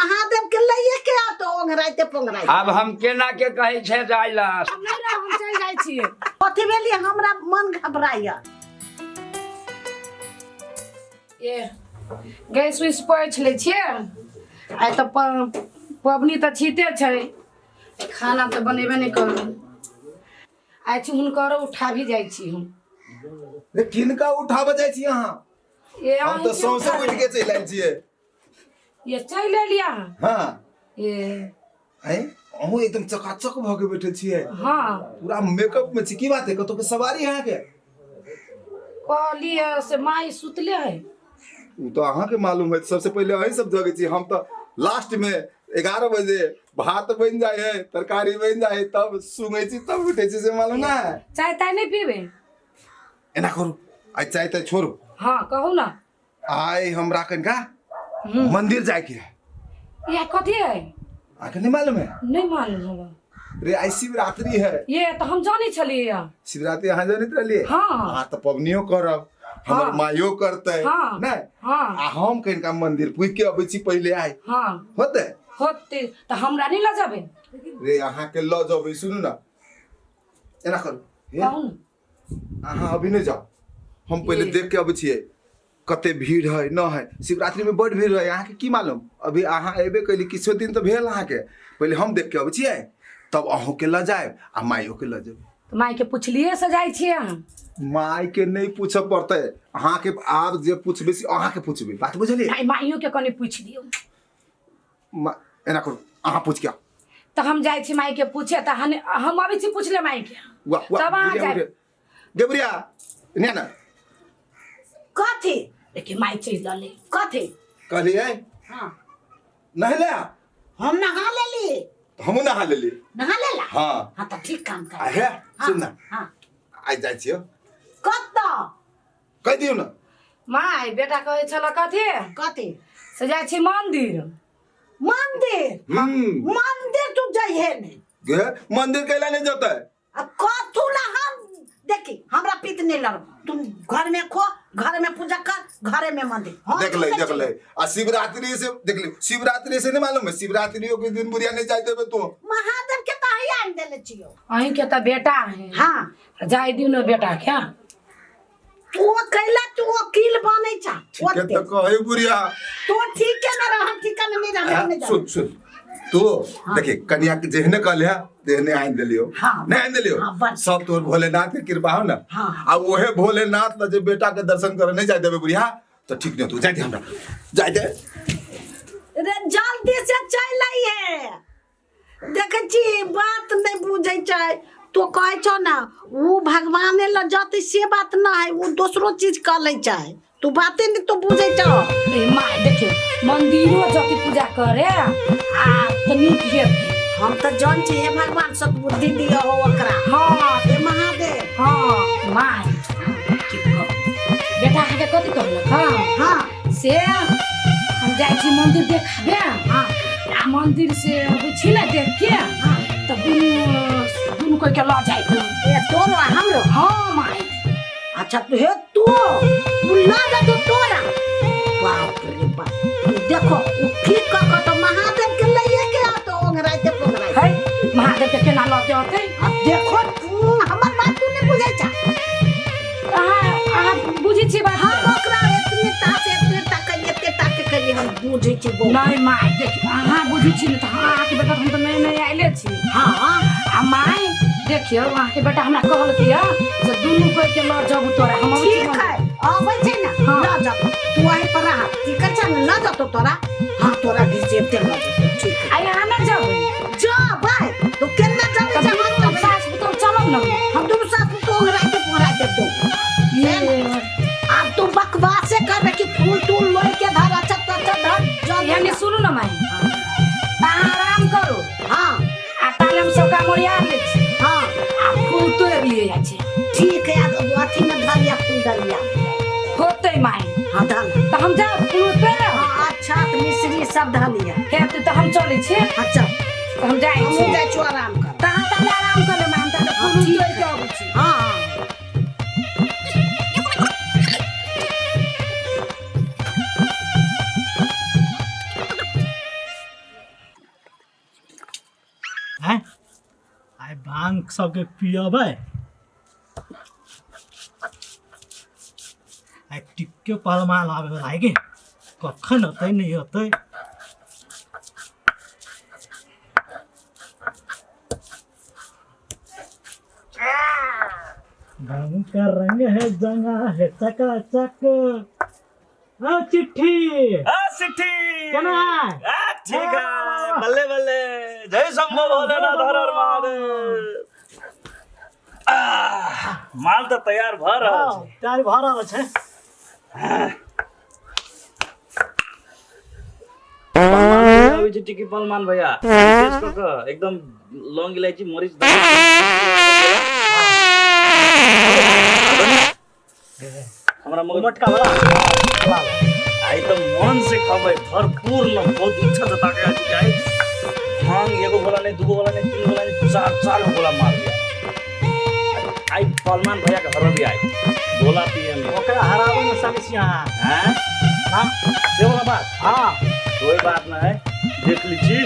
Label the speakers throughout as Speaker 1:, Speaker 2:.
Speaker 1: महादेव के लिए के आ तो ओंघराइते पोंघराइते।
Speaker 2: अब हम केना के कहे छे जाइला
Speaker 3: हम नहीं रह हम चल जाई छिए।
Speaker 1: कथी भेलिए हमरा मन घबराइया।
Speaker 3: ये गैस उस पोछ ले छिए। आइ त पबनी त छीते छै, खाना त बनेबे नहीं करू। आइ छी हुनकर उठा भी जाई छी हम।
Speaker 4: रे किनका उठाबे जाय छी अहाँ?
Speaker 3: ये
Speaker 4: हम तो सौंसे उठ के चल आइल छियै।
Speaker 3: ये चल लिया।
Speaker 4: हां
Speaker 3: ये
Speaker 4: हैं अहूँ एकदम चकाचक भ के बैठे छियै।
Speaker 3: हां
Speaker 4: पूरा मेकअप में छी। की बात है? कतो के सवारी है के?
Speaker 3: कहलिए से माई सुतले है।
Speaker 4: उ तो अहाँ के मालूम है। सबसे पहले अहीं सब जगे छी। हम तो लास्ट में 11 बजे भात बन जाए है, तरकारी बन जाए है, तब सुंगे छी, तब उठे छी, से मालूम ना है?
Speaker 3: चाय ताय नहीं पीबे?
Speaker 4: एना करू आई चाय ताय छोड़ू।
Speaker 3: हां कहू ना।
Speaker 4: आई हमरा कनका मंदिर जाए के है।
Speaker 3: ये कथी है?
Speaker 4: आके नहीं मालूम है?
Speaker 3: नहीं मालूम होगा।
Speaker 4: रे आई शिवरात्रि है।
Speaker 3: ये तो हम जाने छलिए।
Speaker 4: शिवरात्रि अहाँ जानत रहलिए?
Speaker 3: हाँ।
Speaker 4: हाँ तो पबनियो करब, हमर
Speaker 3: हाँ।
Speaker 4: माइयो करते।
Speaker 3: हाँ।
Speaker 4: नहीं
Speaker 3: हाँ
Speaker 4: आ हम कनिका मंदिर पूज के अबै छी पहले आई।
Speaker 3: हाँ
Speaker 4: होते
Speaker 3: होते तो हमरा नहीं ला जाबे।
Speaker 4: रे अहाँ के ल जबै। सुनू ना एना करू
Speaker 3: कहू ना।
Speaker 4: अहाँ अभी नहीं जाओ, हम पहले देख के अबै छियै कते भीड़ है न है। शिवरात्रि में बड़ भीड़ है। अहाँ के की मालूम? अभी अहाँ एबे कैली किछो दिन तो भेल अहाँ के। पहले हम देख के अबै छियै, तब अहूँ के ल जाए आ माइयो के ल जेबै।
Speaker 3: तो माई के पूछलिए से जाई छिए हम।
Speaker 4: माई के नहीं पूछब पड़ते। अहाँ के आप जे पूछबे से अहाँ के पूछबे। बात बुझलिए?
Speaker 3: नहीं माइयो के कने पूछ दियो।
Speaker 4: एना करू अहाँ पूछ के आओ।
Speaker 3: तो हम जाई छी माई के पूछे त हम अभी छी पूछ ले माई के।
Speaker 4: वाह वाह
Speaker 3: तब आ जाए।
Speaker 4: देवरिया ने ना
Speaker 3: कथी देखि माई चीज ल ले कथी
Speaker 4: कहलिए
Speaker 1: हां
Speaker 4: नहले
Speaker 1: हम नहा लेली।
Speaker 4: हम नहा लेली।
Speaker 1: नहा लेला?
Speaker 4: हां
Speaker 1: हां त ठीक काम कर।
Speaker 4: आहे सुन ना
Speaker 1: हां
Speaker 4: आई जाय छियो।
Speaker 1: कत्ता
Speaker 4: कह दियो ना।
Speaker 3: माई बेटा कहे छला कथी
Speaker 1: कथी
Speaker 3: से जाई छी मंदिर।
Speaker 1: मंदिर? मंदिर तू जाइए ने।
Speaker 4: गे मंदिर कैला नहीं जाता है?
Speaker 1: अब कथू ला हम देखी हमरा पीत नहीं लड़। तुम घर में खो, घर में पूजा कर, घरे में मंदिर।
Speaker 4: देख ले आ शिवरात्रि से देख ले। शिवरात्रि से नहीं मालूम है? शिवरात्रियों के दिन बुढ़िया नहीं जाते बे तू।
Speaker 1: महादेव के ताही आन देले छियो।
Speaker 3: अहीं के त बेटा है।
Speaker 1: हां
Speaker 3: जाई दियो ना बेटा क्या।
Speaker 1: तू कैला तू वकील बनै छ।
Speaker 4: ठीक है तो कहे बुढ़िया
Speaker 1: तू ठीक है ना रह, ठीक है नहीं रह।
Speaker 4: सुन सुन तू देखी कन्या के जेहने कहलिया देहने आइन देलियो।
Speaker 1: हाँ,
Speaker 4: नहीं आइन देलियो।
Speaker 1: हाँ,
Speaker 4: सब तोर भोलेनाथ के कृपा हो ना।
Speaker 1: हाँ।
Speaker 4: आ ओहे भोलेनाथ ल जे बेटा के दर्शन करे नहीं जाय देबे बुढ़िया तो ठीक नहीं। तू जाय दे हमरा जाय दे।
Speaker 1: रे जल्दी से चल आइए। देखे छी बात नहीं बुझै छै। तो कहे छो ना वो भगवाने ल जाते से बात ना है, वो दूसरो चीज कर ले छै। तू बातें नहीं तो बुझै छो।
Speaker 3: ए माई देखियो मंदिरो जाके पूजा करे आ तनी के
Speaker 1: हम तो जान छी हे भगवान सद्बुद्धि दियो हो ओकरा।
Speaker 3: हां
Speaker 1: हे महादेव।
Speaker 3: हां माई बेटा के कथी कहलक? हां
Speaker 1: हां
Speaker 3: से हम जाई छी मंदिर देखबे।
Speaker 1: हां
Speaker 3: आ मंदिर से अबै छी ना देख के त दुनु कोई के ल जाई।
Speaker 1: ये तोरो हमरो।
Speaker 3: हां माई
Speaker 1: अच्छा तो हे तू ना जा तो तोरा। बाप रे बाप। देखो वो ठीक का तो महादेव के लिए के आ तो ओंघराइते पोंघराइते।
Speaker 3: है महादेव के केना लते होते।
Speaker 1: अब देखो हमर बात तू नहीं बुझै छ।
Speaker 3: आ बुझी छी बात।
Speaker 1: हम ओकरा इतने ताके करिए हम बुझै छी।
Speaker 3: नहीं माई देख अहाँ बुझी छी त अहाँ के बेटा हम तो नहीं आइले छी।
Speaker 1: हां
Speaker 3: आ माई देखियो अहाँ के बेटा हमरा कहल कि से दुनु कोई के ल जाबू तोरा। हम
Speaker 1: ठीक है आबै छै ना। ना जा तू वहीं पर रह। ठीक है चल ना जा तो तोरा। हां तोरा घिसेते ना जा। ठीक है
Speaker 3: आई आना जाबू
Speaker 1: जा भाई तो केना जाबे छै? हम
Speaker 3: सास तो चलो ना
Speaker 1: हम दोनों साथ में ओंघराइते पोंघराइते दो।
Speaker 3: ये
Speaker 1: अब तू बकवासे कर कि फूल तूल लोई के धर। अच्छा धर
Speaker 3: यानी सुनो ना माई आराम करो।
Speaker 1: हां
Speaker 3: आ ताले हम सबका मोरिया ले छी।
Speaker 1: हां
Speaker 3: आ फूल तो लिए जाय छै।
Speaker 1: ठीक है अब अथी में धरिया फूल डलिया
Speaker 3: होते माई।
Speaker 1: हां धर
Speaker 3: त हम जा फूल पे।
Speaker 1: हां अच्छा तो मिश्री सब धलिया
Speaker 3: हे त हम चले छी।
Speaker 1: अच्छा
Speaker 3: हम जाई छी।
Speaker 1: हम जाय छु आराम कर।
Speaker 3: कहां तक आराम करे माई हम त फूल तोड़ के आबै छी।
Speaker 1: हां
Speaker 5: भांग सबके पियबै आ टिक्के पलमा लाबे वाला है कि कखन होतै नहीं होतै भांग का रंग है जंगा है चकाचक आ चिट्ठी
Speaker 6: सिट्ठी
Speaker 5: केना
Speaker 6: ठीक है बल्ले बल्ले जय शंभो भोलेनाथ हर हर महादेव माल तो तैयार भ रहल छै
Speaker 5: तैयारी भऽ रहल छै
Speaker 6: अभी जे टिकी पलमान भैया विशेष कऽ कऽ एकदम लौंग इलायची मरीच हमरा मगर
Speaker 5: मटका वाला
Speaker 6: आई तो मन से खबै भरपूर न बहुत इच्छा जता के आज जाए भांग एगो बोला नहीं दूगो बोला नहीं तीन बोला नहीं चार बोला मार दिया आई पलमान भैया के हर भी आई बोला पिए में
Speaker 5: ओकरा हरावे में सालिस यहाँ
Speaker 6: हैं
Speaker 5: हां
Speaker 6: से वाला बात
Speaker 5: हां
Speaker 6: कोई बात ना है देख लीजिए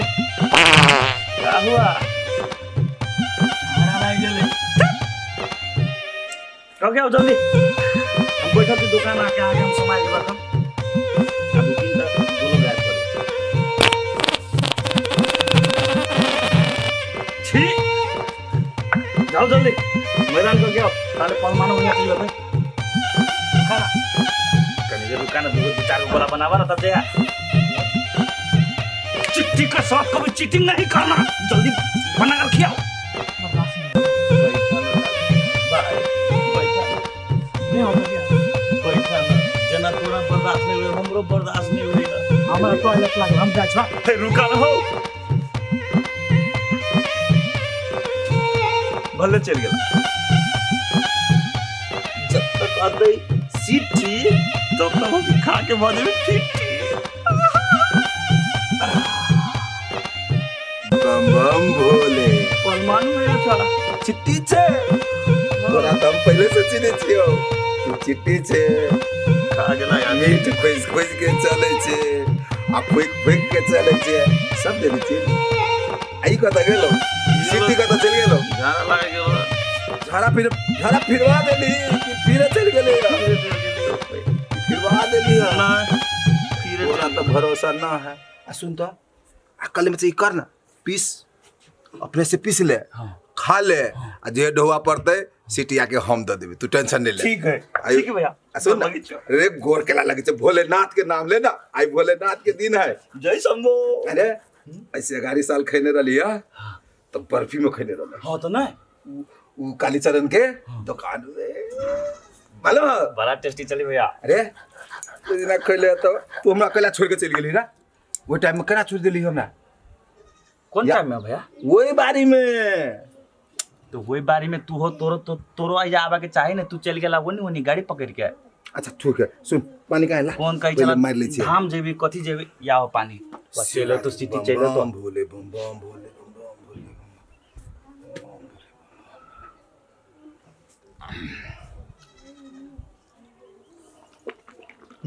Speaker 6: क्या हुआ
Speaker 5: हरा लाग गेलै
Speaker 6: कब क्या जल्दी हम बैठा थी दुकान आके हम समाज के बात अब तीन तक दोनों गायब कर छी जाओ जल्दी मैदान को क्या ताले परमाणु हो जाती है खाना कहीं ये दुकान दो चार गोला बनावा ना तब जा चिट्ठी का साथ कभी चीटिंग नहीं करना जल्दी बना कर खिलाओ
Speaker 5: नहीं हो गया
Speaker 6: जना तोरा बर्दाश्त नहीं हुए हमरो बर्दाश्त नहीं हुएगा
Speaker 5: हमरा टॉयलेट लागल हम जाइ छ
Speaker 6: रुका रहो भले चल गया जब तक आते सीटी तब तक हम खा के बाद में ठीक
Speaker 4: बम बम भोले
Speaker 6: परमाणु है था
Speaker 4: चिट्ठी छे तोरा तो हम पहले से चिन्हे छियो तू चिट्ठी छे
Speaker 6: खा गेला यार
Speaker 4: मीठ खोज खोज के चले छे आ फुक फुक के चले छे सब देली छे आई कत गेलो चिट्ठी कत चल गेलो
Speaker 6: जाना लगा गेलो
Speaker 4: झाड़ा फिरवा देली कि फिर चल गेले फिरवा देली
Speaker 6: ना फिर
Speaker 4: तोरा तो भरोसा ना है आ सुन तो कल में से कर ना पीस अपने से पीस ले खा ले आ जे ढोवा पड़ते सिटिया के हम दे देबे तू टेंशन नहीं ले
Speaker 6: ठीक है भैया
Speaker 4: सुन ना रे गोर केला लगे छे भोलेनाथ के नाम लेना आई भोलेनाथ के दिन है
Speaker 6: जय शंभो
Speaker 4: अरे ऐसे 11 साल खैने रहलिया तो बर्फी में खैने रहल
Speaker 6: हां तो ना
Speaker 4: उ कालीचरण के दुकान में मालूम है?
Speaker 6: बड़ा टेस्टी चली भैया
Speaker 4: अरे तू दिन खैले तो तू हमरा कला छोड़ के चल गेली ना वो टाइम में केना छोड़ देली हमरा
Speaker 6: कौन टाइम में भैया
Speaker 4: वही बारी में
Speaker 6: तो वही बारी में तू हो तोरो आई आवा के चाहे ना तू चल गेला वो गाड़ी पकड़ के
Speaker 4: अच्छा ठीक है सुन पानी का है ला
Speaker 6: कौन कही
Speaker 4: पहले
Speaker 6: चला
Speaker 4: मार ली छे
Speaker 6: धाम जेबी कथी जेबी या हो पानी बस चलो तो सिटी चलो तो
Speaker 4: बम भोले बम बम भोले बम बम भोले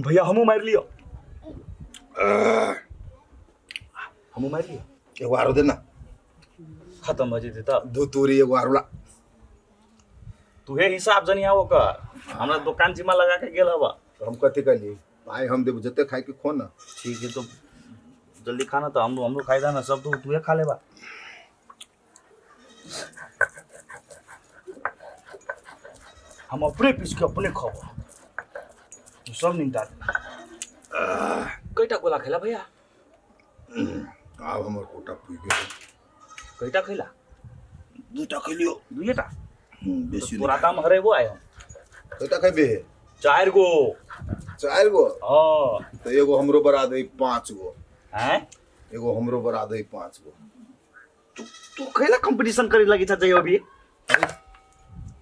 Speaker 6: भैया हमू मार लियो हमू मार लियो
Speaker 4: एगो आरो दे ना
Speaker 6: खत्म हो जेते तब
Speaker 4: धुतूरी एगो आरो ला
Speaker 6: तुहे हिसाब जनी आओ कर हमरा दुकान जिम्मा लगा के गेल हवा
Speaker 4: हम कथी कहली भाई हम देब जते खाए के खो ना
Speaker 6: ठीक है तो जल्दी खाना तो हमरो खाई दा ना सब तो तुहे खा लेबा हम अपने पीस के अपने खाबो तू सब निंटा कईटा गोला खेला भैया
Speaker 4: आब हमर कोटा पुइ गेल
Speaker 6: कईटा खैला
Speaker 4: दूटा खइलियो
Speaker 6: दुइटा
Speaker 4: बेसी
Speaker 6: तोरा दाम हरेबो आयो
Speaker 4: कटा खइबे
Speaker 6: 4 गो
Speaker 4: 4 गो
Speaker 6: हां
Speaker 4: तो एगो हमरो बरा दे 5 गो
Speaker 6: हैं
Speaker 4: एगो हमरो बरा दे 5 गो
Speaker 6: तू कैला कंपटीशन करे लगी था जइयो अभी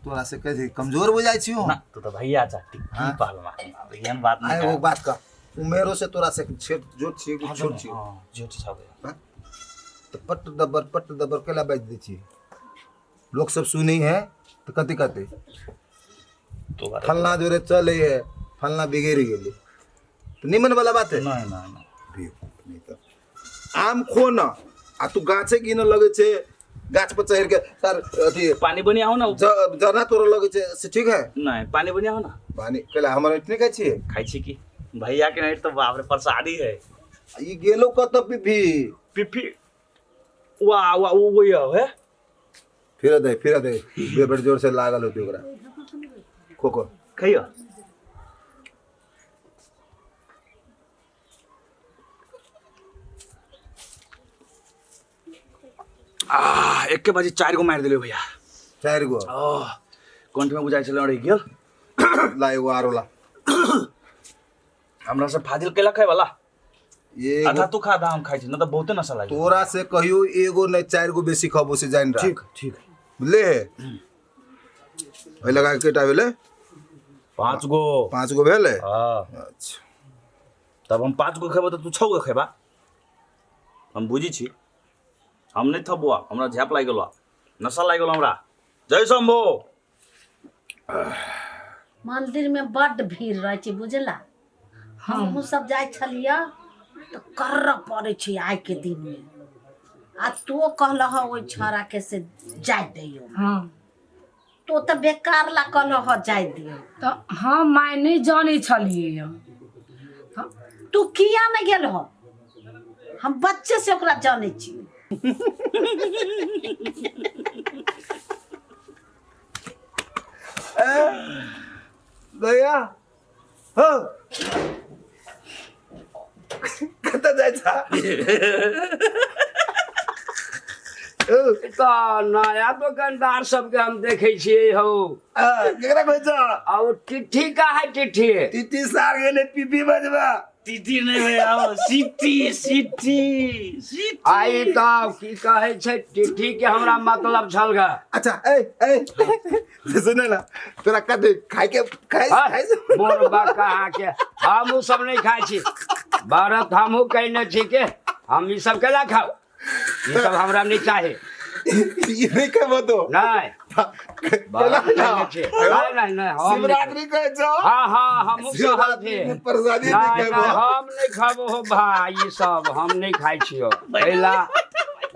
Speaker 4: तोरा से कहे कमजोर हो जाय छियो
Speaker 6: ना तू तो भैया जा टिक्की पालमा एहन बात
Speaker 4: आए
Speaker 6: नहीं
Speaker 4: वो बात का उमेरो से तोरा से छेड़ जोट छी कि छोट छी
Speaker 6: हां जो छ भैया
Speaker 4: तो पट दबर केला बाज दे छी लोग सब सुनी है तो कथी कहते
Speaker 6: तो बात
Speaker 4: फलना जोरे चले है फलना बिगड़ गेली तो निमन वाला बात है
Speaker 6: नहीं नहीं
Speaker 4: नहीं तो आम खो ना आ तू गाछे गिन लगे छे गाछ पर चढ़ के सर अथी
Speaker 6: पानी बनी आओ ना
Speaker 4: जना तोर लगे छे से ठीक है
Speaker 6: नहीं पानी बनी आओ ना
Speaker 4: पानी कहला हमर इतने खाइ छिए
Speaker 6: खाई छी की भैया के नहीं तो बाप रे प्रसादी है
Speaker 4: ई गेलो कत पिपी
Speaker 6: पिपी वाह वाह वो है
Speaker 4: फिर दे ये बड़ जोर से लागल होती ओकरा खोको
Speaker 6: खइयो एक के बाजी 4 गो मार दिले भैया
Speaker 4: 4 गो
Speaker 6: कंठ में बुझाइ छले रहि गेल
Speaker 4: ला एगो आरो ला
Speaker 6: हमरा से फाजिल केला खाय वाला
Speaker 4: ये
Speaker 6: आधा तू खा हम खाइ छी न त बहुते नशा लागे
Speaker 4: तोरा से कहियो एगो नहीं 4 गो बेसी खबो से जान रहा
Speaker 6: ठीक
Speaker 4: ले भाई लगा के टावेले
Speaker 6: 5 गो
Speaker 4: 5 गो भेले
Speaker 6: हां
Speaker 4: अच्छा
Speaker 6: तब हम 5 गो खेबो त तू 6 गो खेबा हम बुझी छी हम नहीं थबुआ हमरा झ्याप लाग गेलो नशा लाग गेलो हमरा जय शंभो
Speaker 1: मंदिर में बड़ भीड़ रहे छै बुझला हमहू सब जाय छलिया तो कर्र पड़े छै आइ के दिन में आ तो कहलह ओइ छौरा के से जाय दियो
Speaker 3: हाँ
Speaker 1: तो त बेकार ला कहलह जाय दियो
Speaker 3: तो हम माय नहीं जाने छलिए
Speaker 1: तू किया नहीं गेल हो हम बच्चे से ओकरा जाने छी
Speaker 4: भैया हो कत जाय छा
Speaker 2: तो नया दुकानदार सबके हम देखे छिए हो
Speaker 4: केकरा कहै छ
Speaker 2: और चिट्ठी का है चिट्ठी
Speaker 4: टीटी सार गेले पीपी बजबा
Speaker 6: टीटी नहीं भैया सिटी
Speaker 2: आई तो की कहे छै चिट्ठी के हमरा मतलब छल ग
Speaker 4: अच्छा ए सुन ना तोरा कते खाइ
Speaker 2: मोर बा कहा के हम उ सब नहीं खाइ छी भारत हमहू कहने छी के हम ई सब केला खाओ ये सब हमरा नहीं चाहे
Speaker 4: ये नहीं कहबो तो
Speaker 2: नहीं
Speaker 4: केला
Speaker 2: कहने छी नहीं हम
Speaker 4: शिवरात्रि कहै छ
Speaker 2: हाँ हमहू कहब छी
Speaker 4: प्रसादी
Speaker 2: नहीं
Speaker 4: नहीं कहबो
Speaker 2: हम नहीं खाबो हो भाई ये सब हम नहीं खाइ छियो खैला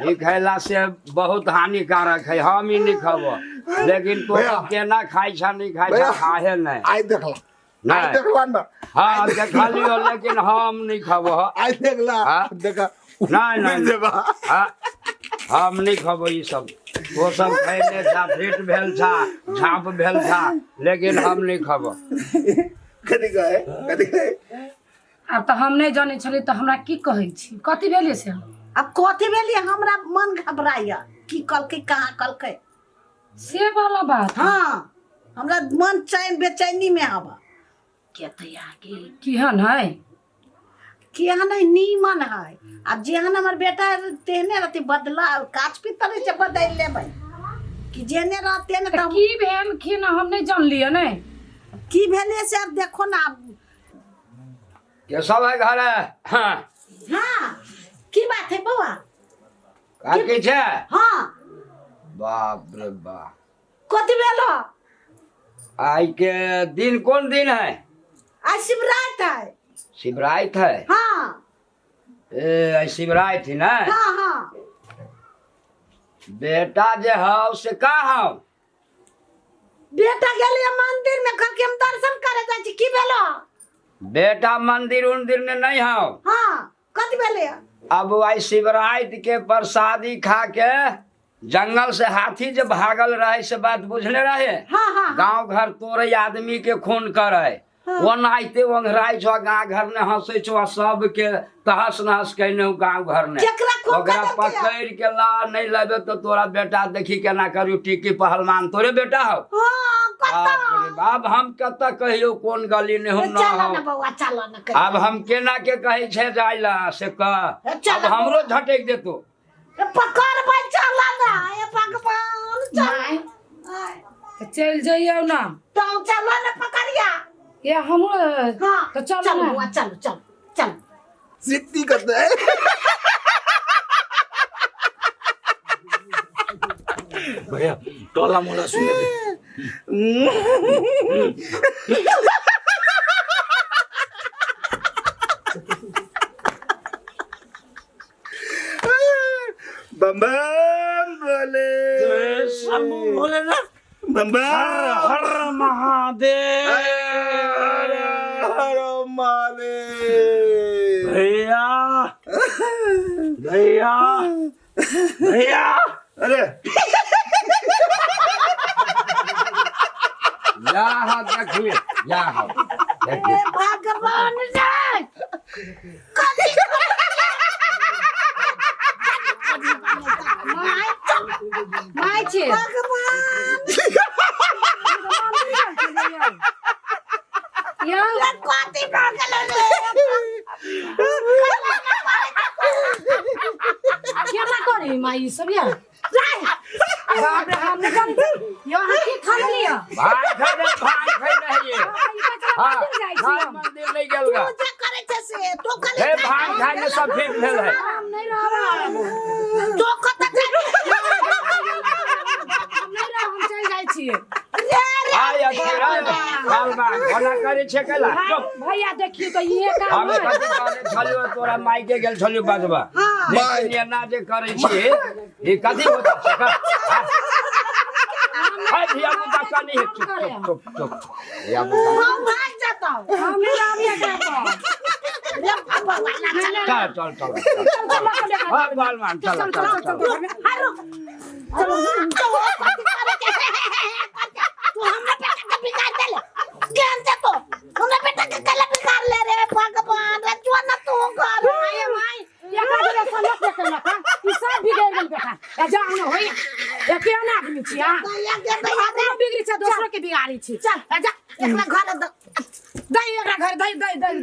Speaker 2: ई खैला से बहुत हानिकारक है हम ही नहीं खाबो लेकिन तो केना खाइ छ नहीं खाइ छ काहे नहीं
Speaker 4: आई देखला
Speaker 2: नहीं
Speaker 4: देखला ना
Speaker 2: हाँ देखा लियो लेकिन हम नहीं खाबो
Speaker 4: आई देखला
Speaker 2: हाँ?
Speaker 4: देखा
Speaker 2: नहीं हाँ हम नहीं खाबो ये सब वो सब खैले था पेट भेल था झाँप भेल था लेकिन हम नहीं खाबो
Speaker 4: कथी कहे
Speaker 3: अब तो हम नहीं जाने छलिए तो हमरा की कहै छी कथी भेले से
Speaker 1: अब कथी भेलिए हमरा मन घबराया की कलके कहाँ कलके
Speaker 3: से वाला बात
Speaker 1: हाँ हमरा मन चैन बेचैनी में आवा
Speaker 3: किहन है
Speaker 1: केहन है नीमन है अब जेहन हमर बेटा तेहने रहती बदला काच पीतर से बदल लेबै कि जेहने रहते ने
Speaker 3: तो की भेल कि ना हम नहीं जानलिए नहीं
Speaker 1: की भेले से अब देखो ना
Speaker 2: ये सब है घर है हाँ
Speaker 1: हाँ की बात है बउआ
Speaker 2: की छे
Speaker 1: हाँ
Speaker 2: बाप रे बाप
Speaker 1: कथी भेलो
Speaker 2: आई के दिन कौन दिन है
Speaker 1: आज शिवरात है
Speaker 2: शिवरात है
Speaker 1: हाँ
Speaker 2: ए शिवरात थी ना
Speaker 1: हाँ हाँ
Speaker 2: बेटा जे है से का है
Speaker 1: बेटा गेलिए मंदिर में कल के हम दर्शन करे जाय छी की भेलो
Speaker 2: बेटा मंदिर उंदिर में नहीं है
Speaker 1: हाँ कथी भेले
Speaker 2: अब आई शिवरात के प्रसादी खा के जंगल से हाथी जब भागल रहे से बात बुझले रहे
Speaker 1: हाँ हाँ
Speaker 2: गांव घर तोरे आदमी के खून करे ओनाइते ओंघराइ छो गांव घर ने हंसे छो सब के तहस नहस कहने गांव घर ने
Speaker 1: केकरा खून
Speaker 2: ओकरा
Speaker 1: करे
Speaker 2: पकड़ के ला नहीं लेबे तो तोरा बेटा देखी केना करियो टिकी पहलवान तोरे बेटा हो
Speaker 1: हाँ
Speaker 2: बाप रे बाप हम कत कहियो कोन गली ने हम ना
Speaker 1: चलो
Speaker 2: हो
Speaker 1: ना बउआ चलो ना
Speaker 2: अब हम केना के कहे छे जाइला से कह
Speaker 1: चल
Speaker 2: अब हमरो झटक देतो
Speaker 1: पकड़ भाई चला ना ये भगवान चल
Speaker 3: चल जाइयो ना
Speaker 1: तो चलो ना पकड़िया
Speaker 3: ये हम
Speaker 1: हाँ
Speaker 3: तो चलो
Speaker 1: चलो
Speaker 3: ना
Speaker 1: बुआ चलो चलो चलो
Speaker 4: सिद्धि करते है
Speaker 6: भैया टोला मोला सुने दे
Speaker 4: बम बम भोले
Speaker 6: शंभू भोलेनाथ हर हर महादेव
Speaker 4: हर हर महादेव।
Speaker 6: भैया भैया भैया
Speaker 4: अरे
Speaker 2: यहाँ देखिए यहाँ देखिए
Speaker 1: भगवान रे
Speaker 3: माय छे या
Speaker 1: कथी भऽ गेलै रे
Speaker 3: क्या करे माई सब या बाप रे हम निकल यहाँ की खा लिया
Speaker 2: भाई खाई नहीं ये हाँ मंदिर नहीं गेलगा
Speaker 1: पूजा करै छै से तो
Speaker 2: हे
Speaker 1: खाली
Speaker 2: भाई खाई में सब फेंक भेल है
Speaker 3: हम नहीं रह
Speaker 1: तो कत
Speaker 3: हम चल जाइ छियै
Speaker 2: आय अखिरा बालबा कोना करे छे केला
Speaker 3: भैया देखियो तो ये का
Speaker 2: हम कथि करे छलियो तोरा माई के गेल छलियो बाजबा
Speaker 4: माई।
Speaker 2: लेकिन एना जे करे छी ई कथि होता छै का हाय धिया पुता का नहीं है चुप धिया पुता
Speaker 1: हम भाग जाता
Speaker 3: हम नहीं आबिया जाता
Speaker 2: चल हाँ बालमान चल
Speaker 1: हेलो तू हमरा बेटा के बिगाड़ देले ज्ञान दे तो हमरा बेटा के कला बिगाड़ ले रे भगवान रे जो ना तू कर
Speaker 3: माय माय या का रे सलक देखला का ई सब बिगड़ गेल बेटा ए जाओ न होई ए केना आदमी छी आ
Speaker 1: या के भैया
Speaker 3: कोनो बिगड़ी छ दोसरो के बिगाड़ी छी
Speaker 1: चल जा एकरा घर
Speaker 3: दई एकरा घर दई